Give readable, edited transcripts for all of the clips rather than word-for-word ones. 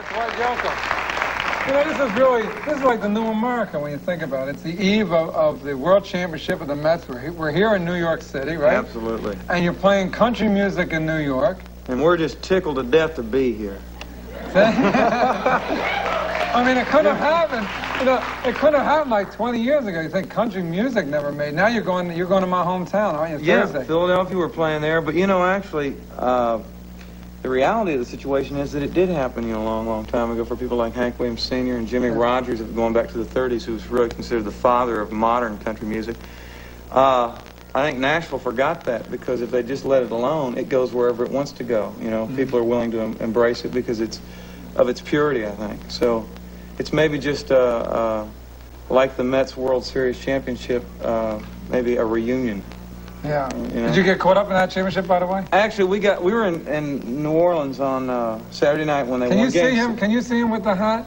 Dwight Yoakam. You know, this is like the new America when you think about it. It's the eve of the World Championship of the Mets. We're here in New York City, right? Absolutely. And you're playing country music in New York. And we're just tickled to death to be here. I mean, it could have happened. You know, it could have happened like 20 years ago. You think country music never made. Now you're going to my hometown, aren't you? Yeah, Thursday. Philadelphia. We're playing there, but you know, actually, the reality of the situation is that it did happen, you know, a long, long time ago for people like Hank Williams Sr. and Jimmy Rogers, going back to the 30s, who's really considered the father of modern country music. I think Nashville forgot that because if they just let it alone, it goes wherever it wants to go. You know, people are willing to embrace it because it's of its purity, I think. So it's maybe just like the Mets World Series championship, maybe a reunion. Yeah. You know? Did you get caught up in that championship, by the way? Actually, we were in New Orleans on Saturday night when they won games. Can you see him with the hat?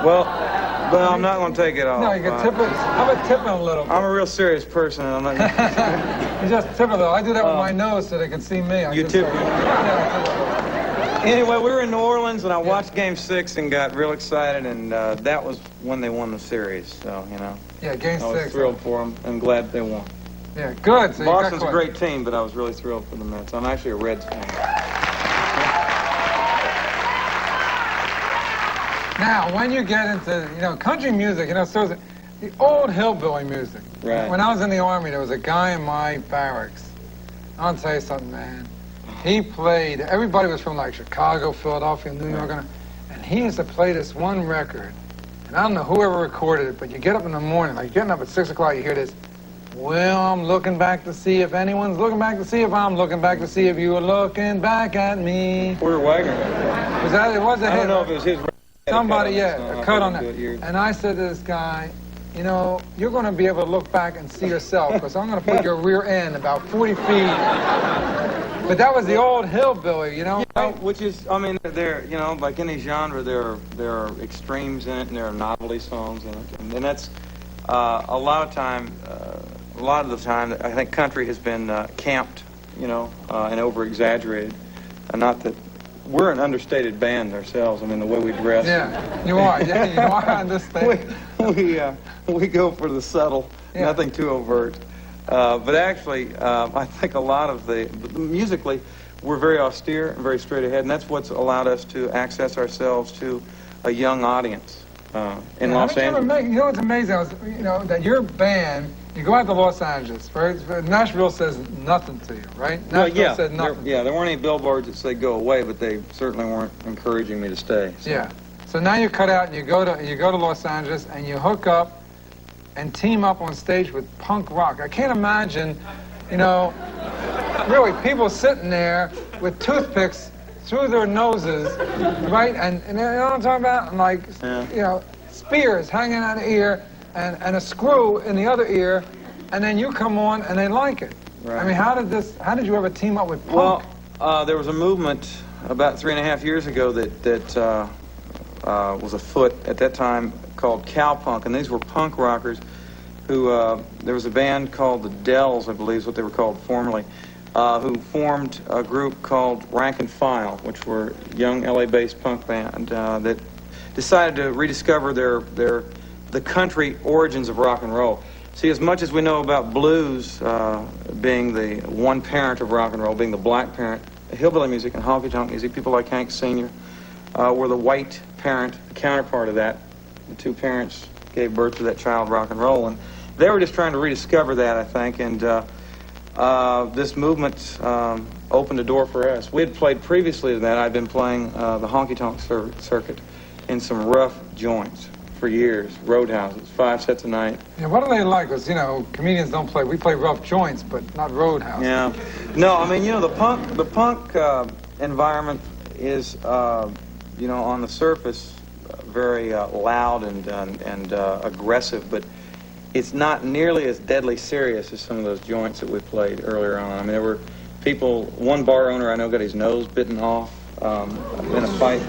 Well, I'm not going to take it off. No, you can tip it. How about tipping a little bit? I'm a real serious person, and I'm not. You just tip a little. I do that with my nose so they can see me. You tip. Yeah, anyway, we were in New Orleans, and I watched Game 6 and got real excited, and that was when they won the series. So you know. Yeah, Game 6. I was thrilled for them and glad they won. Yeah, good. So Boston's a great team, but I was really thrilled for the Mets. I'm actually a Reds fan. Now, when you get into, you know, country music, you know, so is the old hillbilly music. Right. When I was in the Army, there was a guy in my barracks. I'll tell you something, man. He played, everybody was from like Chicago, Philadelphia, New York, and he used to play this one record. And I don't know whoever recorded it, but you get up in the morning, like getting up at 6 o'clock, you hear this, well, I'm looking back to see if anyone's looking back to see if I'm looking back to see if you were looking back at me. Porter Wagner. Was that, it was a hit. I don't know if it was his. Somebody, a cut on that. And I said to this guy, you know, you're going to be able to look back and see yourself because I'm going to put your rear end about 40 feet. But that was the old hillbilly, you know? Yeah, which is, I mean, there, you know, like any genre, there are extremes in it and there are novelty songs in it. And that's a lot of the time, I think country has been camped, you know, and over-exaggerated. Not that we're an understated band ourselves. I mean, the way we dress. Yeah, you are. Yeah, you are understated. We go for the subtle, nothing too overt. But actually, I think a lot of musically, we're very austere and very straight ahead, and that's what's allowed us to access ourselves to a young audience in Los Angeles. You know what's amazing? You know, that your band, you go out to Los Angeles, right? Nashville says nothing to you, right? Nashville said nothing. There weren't any billboards that said go away, but they certainly weren't encouraging me to stay. So. Yeah. So now you cut out and you go to Los Angeles and you hook up and team up on stage with punk rock. I can't imagine, you know, really people sitting there with toothpicks through their noses, right? And you know what I'm talking about? And like, you know, spears hanging out of the ear and a screw in the other ear, and then you come on and they like it. Right. I mean, how did you ever team up with punk? Well, there was a movement about 3.5 years ago that was afoot at that time called cowpunk, and these were punk rockers who, there was a band called the Dells, I believe is what they were called formerly, who formed a group called Rank and File, which were a young LA-based punk band that decided to rediscover the country origins of rock and roll. See, as much as we know about blues being the one parent of rock and roll, being the black parent, hillbilly music and honky-tonk music, people like Hank Sr. Were the white parent, the counterpart of that. The two parents gave birth to that child rock and roll, and they were just trying to rediscover that, I think, and this movement opened a door for us. We had played previously to that. I'd been playing the honky-tonk circuit in some rough joints for years, roadhouses, 5 sets a night. Yeah, what are they like? Because, you know, comedians don't play, we play rough joints, but not roadhouses. Yeah. No, I mean, you know, the punk environment is, you know, on the surface, very loud and aggressive, but it's not nearly as deadly serious as some of those joints that we played earlier on. I mean, there were people, one bar owner I know got his nose bitten off in a fight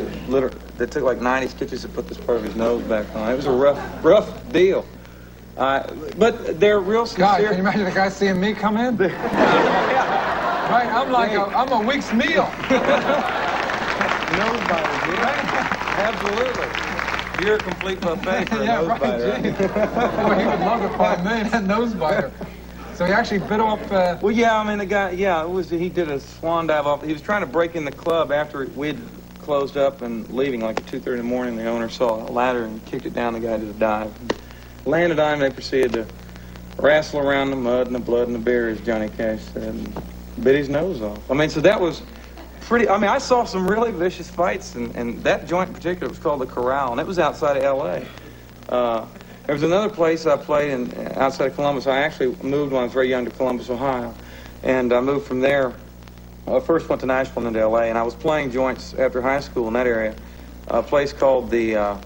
that took like 90 stitches to put this part of his nose back on. It was a rough deal. But they're real sincere. God, can you imagine the guy seeing me come in? Right, I'm like, I'm a week's meal. Nobody, right? Absolutely. You're a complete buffet for a Yeah, nose right, biter. gee. Boy, he would love to find me, that nose biter. So he actually bit off... Well, yeah, I mean, the guy, yeah, he did a swan dive off. He was trying to break in the club after we'd closed up and leaving, like at 2:30 in the morning. The owner saw a ladder and kicked it down. The guy did a dive. Landed on him. They proceeded to wrestle around the mud and the blood and the beer, as Johnny Cash said, and bit his nose off. I mean, so that was pretty... I mean, I saw some really vicious fights, and that joint in particular was called the Corral, and it was outside of L.A. There was another place I played in outside of Columbus. I actually moved when I was very young to Columbus, Ohio, and I moved from there. I first went to Nashville and then to L.A., and I was playing joints after high school in that area, a place called the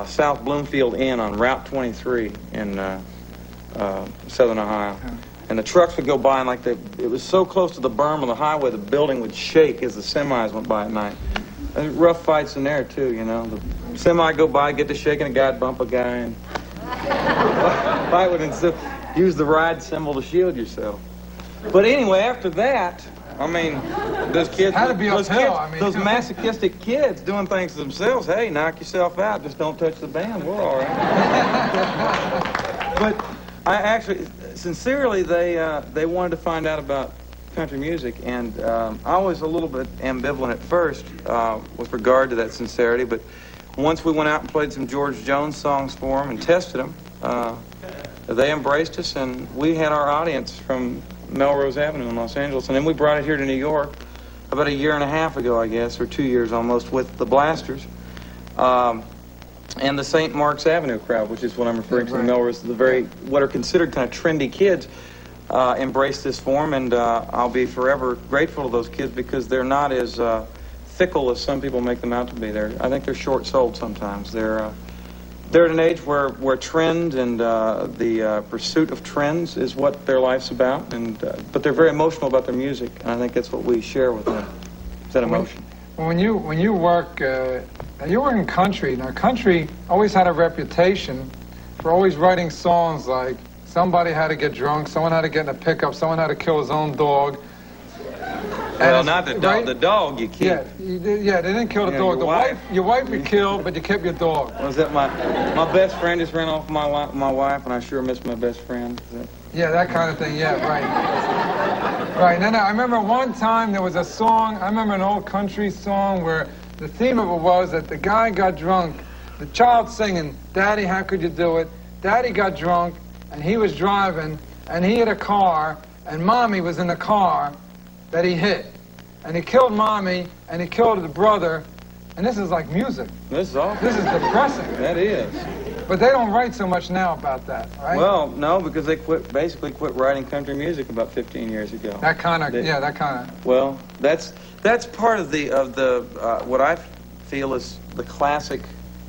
South Bloomfield Inn on Route 23 in southern Ohio. And the trucks would go by, and like it was so close to the berm on the highway, the building would shake as the semis went by at night. And rough fights in there too, you know. The semi go by, get to shaking a guy, bump a guy, and fight would ensue. Use the ride symbol to shield yourself. But anyway, after that, I mean, those kids, Had to be those uphill, kids, I mean. those masochistic kids doing things to themselves. Hey, knock yourself out. Just don't touch the band. We're all right. But I actually, sincerely, they wanted to find out about country music, and I was a little bit ambivalent at first with regard to that sincerity, but once we went out and played some George Jones songs for them and tested them, they embraced us, and we had our audience from Melrose Avenue in Los Angeles, and then we brought it here to New York about a year and a half ago, I guess, or 2 years almost, with the Blasters. And the St. Mark's Avenue crowd, which is what I'm referring to, the Melrose, the very, what are considered kind of trendy kids, embrace this form, and I'll be forever grateful to those kids because they're not as fickle as some people make them out to be. I think they're short-souled sometimes. They're at an age where trend and the pursuit of trends is what their life's about, and but they're very emotional about their music, and I think that's what we share with them, is that emotion. When you work, you work in country. Now, country always had a reputation for always writing songs like somebody had to get drunk, someone had to get in a pickup, someone had to kill his own dog. Well, not the dog. Right? The dog you keep. Yeah, they didn't kill the dog. Your wife you killed, but you kept your dog. Was that my best friend just ran off my wife, and I sure miss my best friend. Yeah, that kind of thing. Yeah, right. Right. And then I remember one time there was a song. I remember an old country song where the theme of it was that the guy got drunk, the child singing, "Daddy, how could you do it?" Daddy got drunk, and he was driving, and he hit a car, and Mommy was in the car that he hit. And he killed Mommy, and he killed the brother, and this is like music. This is awful. This is depressing. That is. But they don't write so much now about that, right? Well, no, because they basically quit writing country music about 15 years ago. That kind of. Well, that's part of the what I feel is the classic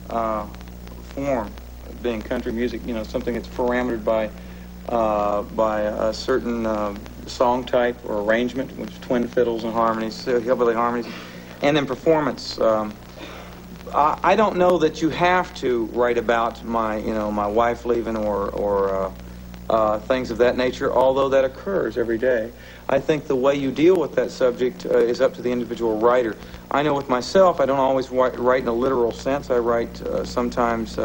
form of being country music. You know, something that's parametered by a certain song type or arrangement, which is twin fiddles and harmonies, hillbilly harmonies, and then performance. I don't know that you have to write about my wife leaving or things of that nature, although that occurs every day. I think the way you deal with that subject is up to the individual writer. I know with myself, I don't always write in a literal sense. I write sometimes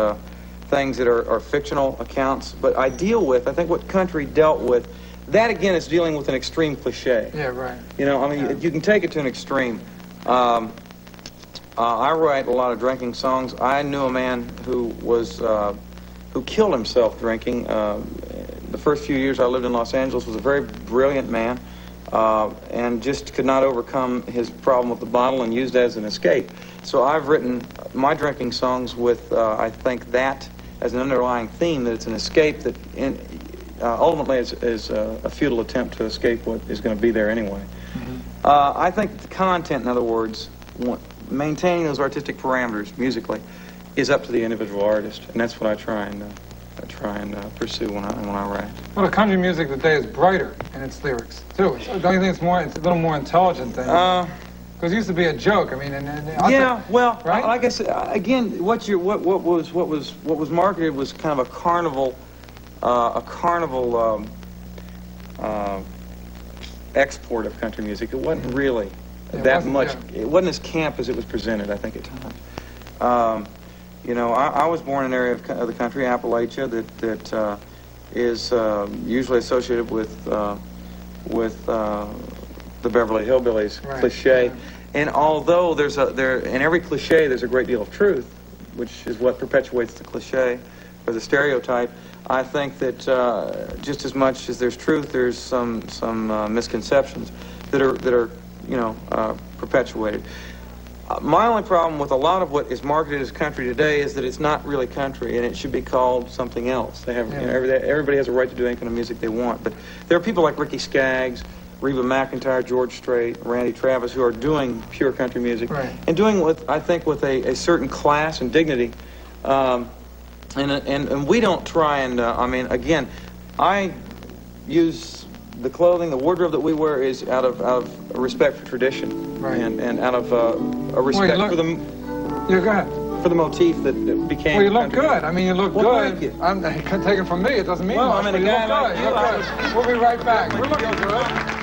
things that are fictional accounts, but I think what country dealt with, that again is dealing with an extreme cliche. Yeah, right. You know, I mean, you can take it to an extreme. I write a lot of drinking songs. I knew a man who killed himself drinking. The first few years I lived in Los Angeles, was a very brilliant man, and just could not overcome his problem with the bottle and used it as an escape. So I've written my drinking songs with, I think, that as an underlying theme, that it's an escape that ultimately is a futile attempt to escape what is going to be there anyway. Mm-hmm. I think the content, in other words, maintaining those artistic parameters musically, is up to the individual artist, and that's what I try and pursue when I write. Well, the country music today is brighter in its lyrics too. Don't you think it's a little more intelligent than? Because it used to be a joke. I mean, well, right? Like I said, again, what was marketed was kind of a carnival export of country music. It wasn't really that much. Yeah. It wasn't as camp as it was presented, I think, at times. You know, I was born in an area of the country, Appalachia, that is usually associated with the Beverly Hillbillies cliche. Yeah. And although in every cliche there's a great deal of truth, which is what perpetuates the cliche or the stereotype, I think that just as much as there's truth, there's some misconceptions that are you know, perpetuated. My only problem with a lot of what is marketed as country today is that it's not really country, and it should be called something else. They have, you know, everybody has a right to do any kind of music they want, but there are people like Ricky Skaggs, Reba McEntire, George Strait, Randy Travis, who are doing pure country music, and doing with, I think, with a certain class and dignity. And we don't try and, I mean, again, I use the clothing, the wardrobe that we wear is out of respect for tradition, and out of a respect for the for the motif that became. Well, you look good. I mean, you look good. Thank you. I'm take it from me. It doesn't mean well, much. I mean, but a guy you look good. like you, We'll be right back. We're looking good.